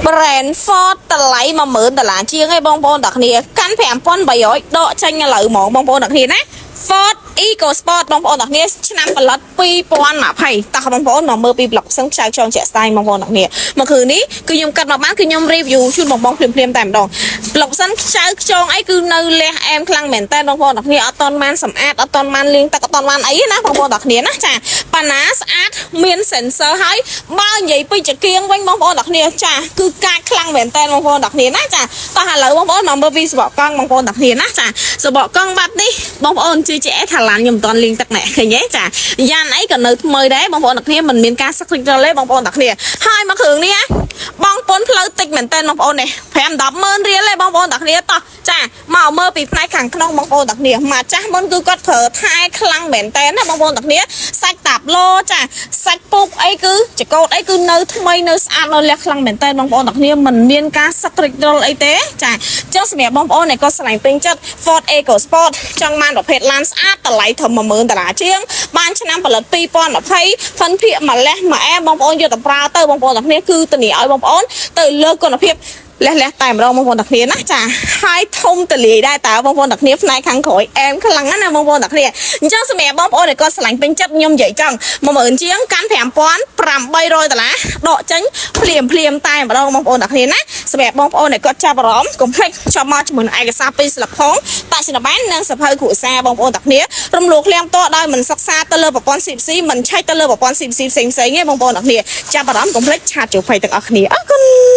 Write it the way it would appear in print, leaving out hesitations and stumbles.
brand Ford តម្លៃ$10000ជាងឯងបងប្អូនទាំងគ្នាកាន់$5300ដកចេញឥឡូវហ្មងបងប្អូនទាំងគ្នាណា Ford EcoSport បងប្អូនទាំងគ្នាឆ្នាំផលិត2020តោះបងប្អូនមកមើលពីប្លុកសឹងខ្សែចងជាក់ស្ដែងបងប្អូនទាំងគ្នាមកគឺនេះគឺខ្ញុំកាត់មកបានគឺខ្ញុំ review ជូនបងប្អូនភ្លាមៗតែម្ដងប្លុកសិនខ្សែខ្ចងអីគឺនៅលះអែមខ្លាំងមែនតើបងប្អូនទាំងគ្នាអត់តន់បានសម្អាតអត់តន់បានលាងទឹកអត់តន់បានអីណាបងប្អូនទាំងគ្នាណាចាប៉ាណាស្អាតមាន sensor ហើយបើនិយាយពីចង្គៀងវិញបងប្អូនទាំងគ្នាចាគឺកាចខ្លាំងមែនតើបងប្អូនទាំងគ្នាណាចាតោះឥឡូវបងប្អូនមកមើលពីសបកកង់បងប្អូនទាំងគ្នាណាចាសបកកង់បាត់នេះបងប្អូនជឿជាក់ថាឡានខ្ញុំមិនតន់លាងទឹកណែឃើញទេចាយ៉ានអីក៏នៅថ្មីដែរបងប្អូនទាំងគ្នាមិនមានការសឹករិចរិលទេបងប្អូនទាំងគ្នាហើយមកគ្រឿងនេះបងប្អូនផ្លូវតិចមែនតើបងប្អូននេះ5-100000រៀលទេបងប្អូនទាំងគ្នាតោះចាមកមើលពីផ្នែកខាងក្នុងបងប្អូនទាំងគ្នាមកចាស់មុនគឺគាត់ប្រើថែខ្លាំងមែនតើណាបងប្អូនទាំងគ្នាសាច់តាប់ឡូចាសាច់ពុកអីគឺចកោតអីគឺនៅថ្មីនៅស្អាតនៅលះខ្លាំងមែនតើបងប្អូនទាំងគ្នាមិនមានការសឹករិចរិលអីទេចាអញ្ចឹងសម្រាប់បងប្អូនដែលគាត់ឆ្លាញ់ពេញចិត្ត Ford EcoSport ចង់បានប្រភេទឡានស្អាតតម្លៃត្រឹម$10000ជាងបានឆ្នាំផលិត2020ផិនភាគម្លេះមួយអែបងប្អូនយកទៅប្រើទៅបងប្អូនទាំងគ្នាគឺធានាឲ្យបងប្អូនទៅលើគុណភាពលះតែម្ដងបងប្អូនទាំងគ្នាណាចាហើយធំទលាយដែរតើបងប្អូនទាំងគ្នាផ្នែកខាងក្រោយអែមខ្លាំងណាស់បងប្អូនទាំងគ្នាអញ្ចឹងសម្រាប់បងប្អូនដែលគាត់ឆ្លាញ់ពេញចិត្តខ្ញុំនិយាយចឹង10000ជាងកាន់$5800ដកចេញភ្លាមតែម្ដងបងប្អូនទាំងគ្នាណាសម្រាប់បងប្អូនដែលគាត់ចាប់អារម្មណ៍កុំភ្លេចចាប់មកជាមួយនឹងឯកសារពីរស្លឹកផងតាក់សញ្ញាប័ណ្ណនិងសភៅគ្រួសារបងប្អូនទាំងគ្នារំលោភឃ្លាំងតដោយមិនសិក្សាទៅលើប្រព័ន្ធ CPC មិនឆែកទៅលើប្រព័ន្ធ CPC ផ្សេងៗទេបងប្អូនទាំងគ្នាចាប់អារម្មណ៍កុំភ្លេចឆាតចូល Facebook ទាំងអស់គ្នាអរគុណ